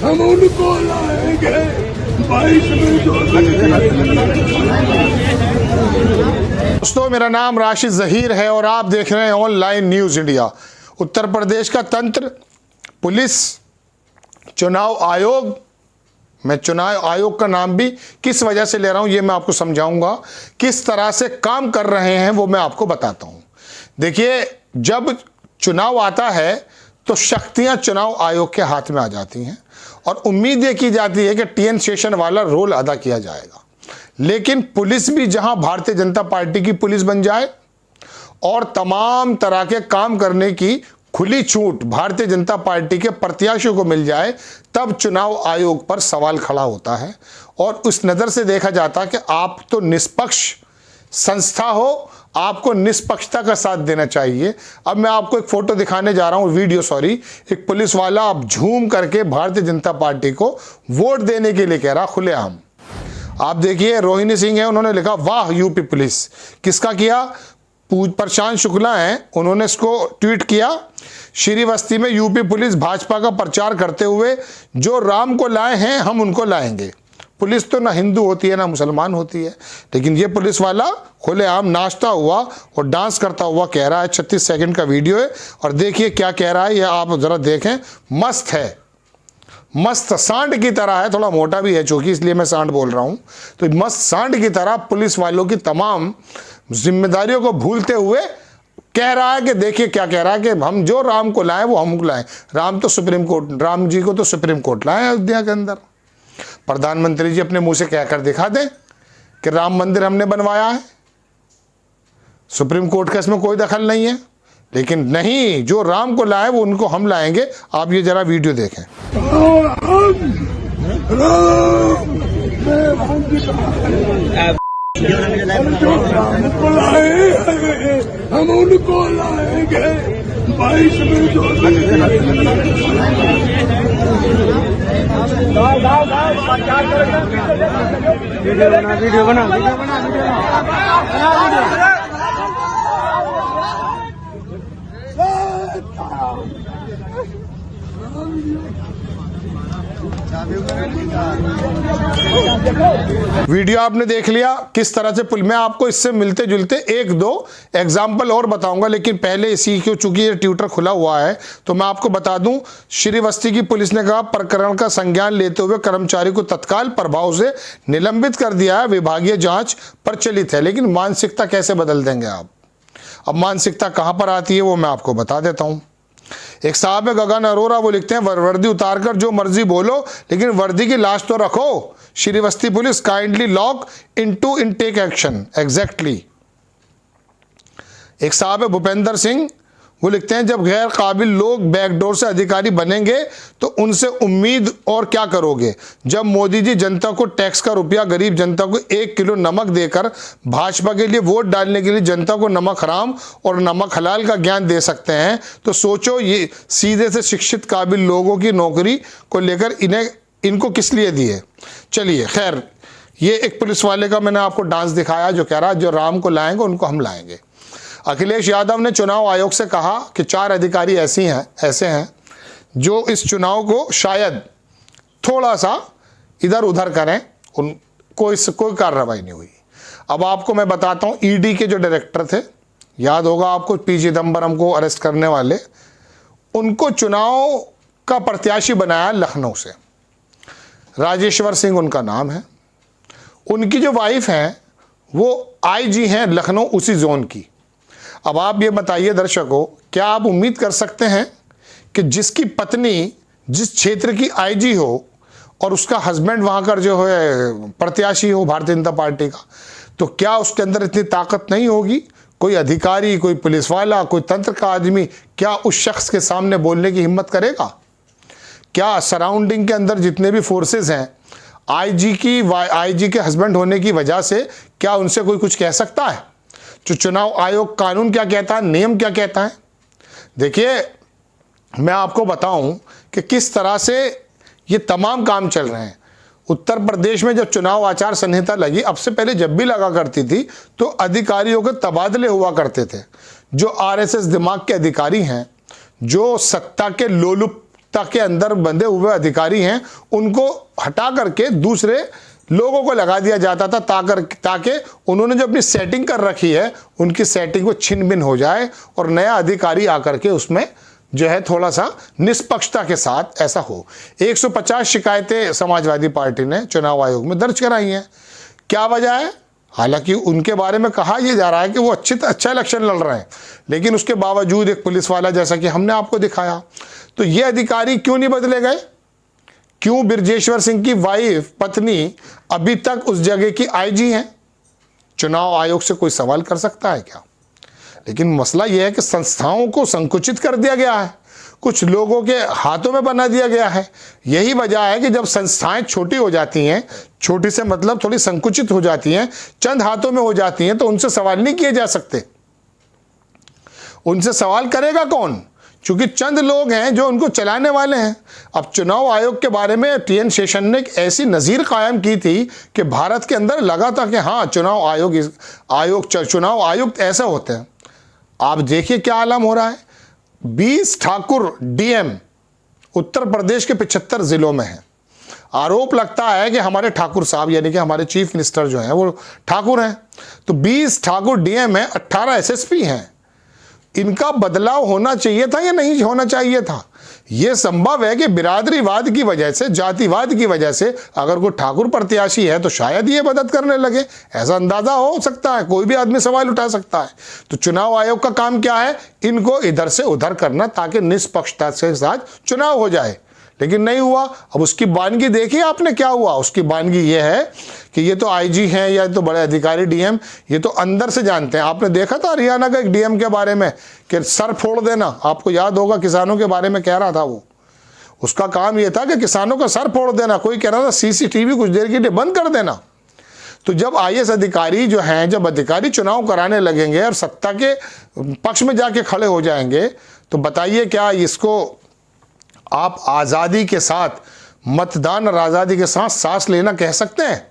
हम उनको लाएंगे 22 में। दोस्तों, मेरा नाम राशिद ज़हीर है और आप देख रहे हैं online news India. Uttar Pradesh का तंत्र, पुलिस, चुनाव आयोग, मैं चुनाव आयोग का नाम भी किस वजह से ले रहा हूं ये मैं आपको समझाऊंगा। किस तरह से काम कर रहे हैं वो मैं आपको बताता हूं। देखिए, जब चुनाव आता है तो शक्तियां चुनाव आयोग के हाथ में आ जाती हैं और उम्मीद ये की जाती है कि टीएन शेषन वाला रोल अदा किया जाएगा। लेकिन पुलिस भी जहां भारतीय जनता पार्टी की पुलिस बन जाए और तमाम तरह के काम करने की खुली छूट भारतीय जनता पार्टी के प्रत्याशियों को मिल जाए, तब चुनाव आयोग पर सवाल खड़ा होता है। और उस नज़र से देखा जाता है कि आप तो निष्पक्ष संस्था हो, आपको निष्पक्षता का साथ देना चाहिए। अब मैं आपको एक फोटो दिखाने जा रहा हूं, वीडियो सॉरी। एक पुलिस वाला अब झूम करके भारतीय जनता पार्टी को वोट देने के लिए कह रहा खुलेआम। आप देखिए, रोहिणी सिंह है, उन्होंने लिखा वाह यूपी पुलिस। किसका किया? प्रशांत शुक्ला हैं, उन्होंने इसको ट्वीट किया। श्रीवस्ती में यूपी पुलिस भाजपा का प्रचार करते हुए जो राम को लाए हैं हम उनको लाएंगे। पुलिस तो ना हिंदू होती है ना मुसलमान होती है, लेकिन ये पुलिस वाला खुलेआम नाचता हुआ और डांस करता हुआ कह रहा है। 36 सेकंड का वीडियो है और देखिए क्या कह रहा है, ये आप जरा देखें। मस्त है, मस्त सांड की तरह है, थोड़ा मोटा भी है चूंकि, इसलिए मैं सांड बोल रहा हूं। तो मस्त सांड की तरह पुलिस वालों की तमाम जिम्मेदारियों को भूलते हुए कह रहा है कि देखिए क्या कह रहा है कि हम जो राम को लाए वो हमको लाए। राम तो सुप्रीम कोर्ट, राम जी को तो सुप्रीम कोर्ट लाए अयोध्या के अंदर। प्रधानमंत्री जी अपने मुंह से कहकर दिखा दें कि राम मंदिर हमने बनवाया है, सुप्रीम कोर्ट का इसमें कोई दखल नहीं है। लेकिन नहीं, जो राम को लाए वो उनको हम लाएंगे। आप ये जरा वीडियो देखें। हम उनको लाएंगे 22 में। वीडियो बना वीडियो आपने देख लिया किस तरह से मैं आपको इससे मिलते जुलते एक दो एग्जाम्पल और बताऊंगा। लेकिन पहले इसी को, चूंकि ये ट्विटर खुला हुआ है तो मैं आपको बता दूं, श्रीवस्ती की पुलिस ने कहा प्रकरण का संज्ञान लेते हुए कर्मचारी को तत्काल प्रभाव से निलंबित कर दिया है, विभागीय जांच प्रचलित है। लेकिन मानसिकता कैसे बदल देंगे आप? अब मानसिकता कहां पर आती है वो मैं आपको बता देता हूं। एक साहब है गगन अरोरा, वो लिखते हैं वर्दी उतारकर जो मर्जी बोलो लेकिन वर्दी की लाश तो रखो। Shravasti police kindly look into take action exactly. एक साहब है भूपेंद्र सिंह, वो लिखते हैं जब गैर काबिल लोग बैकडोर से अधिकारी बनेंगे तो उनसे उम्मीद और क्या करोगे। जब मोदी जी जनता को टैक्स का रुपया, गरीब जनता को 1 किलो नमक देकर भाजपा के लिए वोट डालने के लिए जनता को नमक हराम और नमक हलाल का ज्ञान दे सकते हैं, तो सोचो ये सीधे से शिक्षित काबिल लोगों की नौकरी को लेकर इनको किस लिए दिए। चलिए खैर, ये एक पुलिस वाले का मैंने आपको डांस दिखाया जो कह रहा है जो राम को लाएंगे उनको हम लाएंगे। अखिलेश यादव ने चुनाव आयोग से कहा कि 4 अधिकारी ऐसे हैं जो इस चुनाव को शायद थोड़ा सा इधर उधर करें, कोई कार्रवाई नहीं हुई। अब आपको मैं बताता हूं, ईडी के जो डायरेक्टर थे, याद होगा आपको, पी चिदम्बरम को अरेस्ट करने वाले, उनको चुनाव का प्रत्याशी बनाया लखनऊ से। राजेश्वर सिंह उनका नाम है। उनकी जो वाइफ हैं वो आईजी हैं लखनऊ उसी जोन की। अब आप ये बताइए दर्शकों, क्या आप उम्मीद कर सकते हैं कि जिसकी पत्नी जिस क्षेत्र की आईजी हो और उसका हस्बैंड वहां का जो है प्रत्याशी हो भारतीय जनता पार्टी का, तो क्या उसके अंदर इतनी ताकत नहीं होगी? कोई अधिकारी, कोई पुलिस वाला, कोई तंत्र का आदमी क्या उस शख्स के सामने बोलने की हिम्मत करेगा? क्या सराउंडिंग के अंदर जितने भी फोर्सेस हैं, आईजी के हस्बैंड होने की वजह से क्या उनसे कोई कुछ कह सकता है? जो चुनाव आयोग कानून क्या कहता है, नियम क्या कहता है? देखिए, मैं आपको बताऊं कि किस तरह से ये तमाम काम चल रहे हैं। उत्तर प्रदेश में जब चुनाव आचार संहिता लगी, अब से पहले जब भी लगा करती थी तो अधिकारियों के तबादले हुआ करते थे। जो आरएसएस दिमाग के अधिकारी हैं, जो सत्ता के लोलुपता के अंदर बंधे हुए अधिकारी हैं, उनको हटा करके दूसरे लोगों को लगा दिया जाता था ताकि उन्होंने जो अपनी सेटिंग कर रखी है उनकी सेटिंग को छिन भिन हो जाए और नया अधिकारी आकर के उसमें जो है थोड़ा सा निष्पक्षता के साथ ऐसा हो। 150 शिकायतें समाजवादी पार्टी ने चुनाव आयोग में दर्ज कराई हैं। क्या वजह है? हालांकि उनके बारे में कहा यह जा रहा है कि वो अच्छा इलेक्शन लड़ रहे हैं, लेकिन उसके बावजूद एक पुलिस वाला, जैसा कि हमने आपको दिखाया, तो ये अधिकारी क्यों नहीं बदले गए? क्यों बिरजेश्वर सिंह की वाइफ, पत्नी अभी तक उस जगह की आईजी हैं? चुनाव आयोग से कोई सवाल कर सकता है क्या? लेकिन मसला यह है कि संस्थाओं को संकुचित कर दिया गया है, कुछ लोगों के हाथों में बना दिया गया है। यही वजह है कि जब संस्थाएं छोटी हो जाती हैं, छोटी से मतलब थोड़ी संकुचित हो जाती हैं, चंद हाथों में हो जाती हैं, तो उनसे सवाल नहीं किए जा सकते। उनसे सवाल करेगा कौन? क्योंकि चंद लोग हैं जो उनको चलाने वाले हैं। अब चुनाव आयोग के बारे में टीएन शेषन ने एक ऐसी नज़ीर कायम की थी कि भारत के अंदर लगा था कि हाँ, चुनाव आयुक्त ऐसे होते हैं। आप देखिए क्या आलम हो रहा है। 20 ठाकुर डीएम उत्तर प्रदेश के 75 जिलों में हैं। आरोप लगता है कि हमारे ठाकुर साहब, यानी कि हमारे चीफ मिनिस्टर जो हैं वो ठाकुर हैं। तो 20 ठाकुर डीएम हैं, 18 एसएसपी हैं। इनका बदलाव होना चाहिए था या नहीं होना चाहिए था? यह संभव है कि बिरादरीवाद की वजह से, जातिवाद की वजह से अगर कोई ठाकुर प्रत्याशी है तो शायद ये मदद करने लगे, ऐसा अंदाजा हो सकता है। कोई भी आदमी सवाल उठा सकता है। तो चुनाव आयोग का काम क्या है? इनको इधर से उधर करना ताकि निष्पक्षता के साथ चुनाव हो जाए, लेकिन नहीं हुआ। अब उसकी वानगी देखिए आपने क्या हुआ। उसकी वानगी यह है कि ये तो आईजी हैं या तो बड़े अधिकारी डीएम, ये तो अंदर से जानते हैं। आपने देखा था हरियाणा का एक डीएम के बारे में कि सर फोड़ देना, आपको याद होगा, किसानों के बारे में कह रहा था वो। उसका काम ये था कि किसानों का सर फोड़ देना। कोई कह रहा था सीसीटीवी कुछ देर के लिए बंद कर देना। तो जब आईएएस अधिकारी जो हैं, जब अधिकारी चुनाव कराने लगेंगे और सत्ता के पक्ष में जाके खड़े हो जाएंगे, तो बताइए क्या इसको आप आज़ादी के साथ, मतदान और आज़ादी के साथ सांस लेना कह सकते हैं?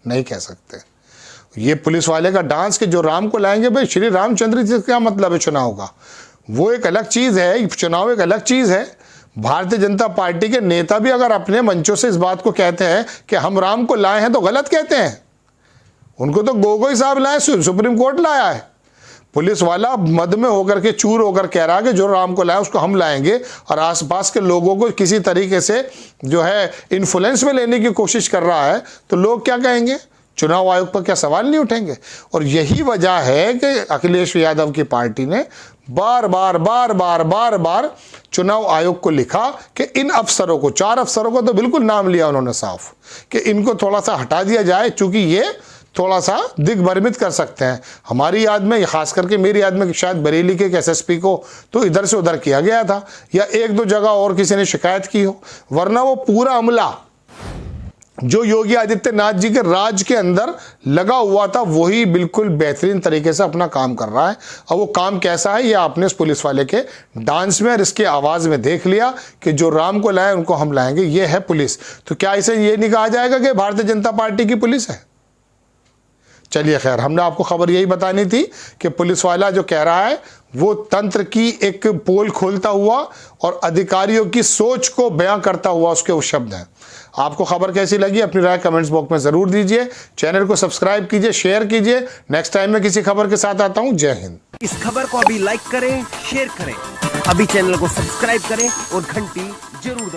नहीं कह सकते। ये पुलिस वाले का डांस के जो राम को लाएंगे, भाई श्री रामचंद्र जी से क्या मतलब है चुनाव का? वो एक अलग चीज़ है, चुनाव एक अलग चीज़ है। भारतीय जनता पार्टी के नेता भी अगर अपने मंचों से इस बात को कहते हैं कि हम राम को लाए हैं तो गलत कहते हैं। उनको तो गोगोई साहब लाए, सुप्रीम कोर्ट लाया है। पुलिस वाला मद में होकर के, चूर होकर कह रहा है कि जो राम को लाया उसको हम लाएंगे, और आसपास के लोगों को किसी तरीके से जो है इन्फ्लुएंस में लेने की कोशिश कर रहा है, तो लोग क्या कहेंगे? चुनाव आयोग पर क्या सवाल नहीं उठेंगे? और यही वजह है कि अखिलेश यादव की पार्टी ने बार बार चुनाव आयोग को लिखा कि इन अफसरों को, 4 अफसरों को तो बिल्कुल नाम लिया उन्होंने साफ, कि इनको थोड़ा सा हटा दिया जाए, चूंकि ये थोड़ा सा दिग्भ्रमित कर सकते हैं। हमारी याद में, खास करके मेरी याद में, कि शायद बरेली के एक एसएसपी को तो इधर से उधर किया गया था, या 1-2 जगह और किसी ने शिकायत की हो, वरना वो पूरा अमला जो योगी आदित्यनाथ जी के राज के अंदर लगा हुआ था वही बिल्कुल बेहतरीन तरीके से अपना काम कर रहा है। और वो काम कैसा है ये आपने इस पुलिस वाले के डांस में और इसके आवाज़ में देख लिया कि जो राम को लाए उनको हम लाएंगे। ये है पुलिस। तो क्या इसे ये नहीं कहा जाएगा कि भारतीय जनता पार्टी की पुलिस है? चलिए खैर, हमने आपको खबर यही बतानी थी कि पुलिस वाला जो कह रहा है वो तंत्र की एक पोल खोलता हुआ और अधिकारियों की सोच को बयां करता हुआ उसके वो शब्द हैं। आपको खबर कैसी लगी अपनी राय कमेंट्स बॉक्स में ज़रूर दीजिए। चैनल को सब्सक्राइब कीजिए, शेयर कीजिए। नेक्स्ट टाइम मैं किसी खबर के साथ आता हूं। जय हिंद। इस खबर को अभी लाइक करें, शेयर करें, अभी चैनल को सब्सक्राइब करें और घंटी जरूर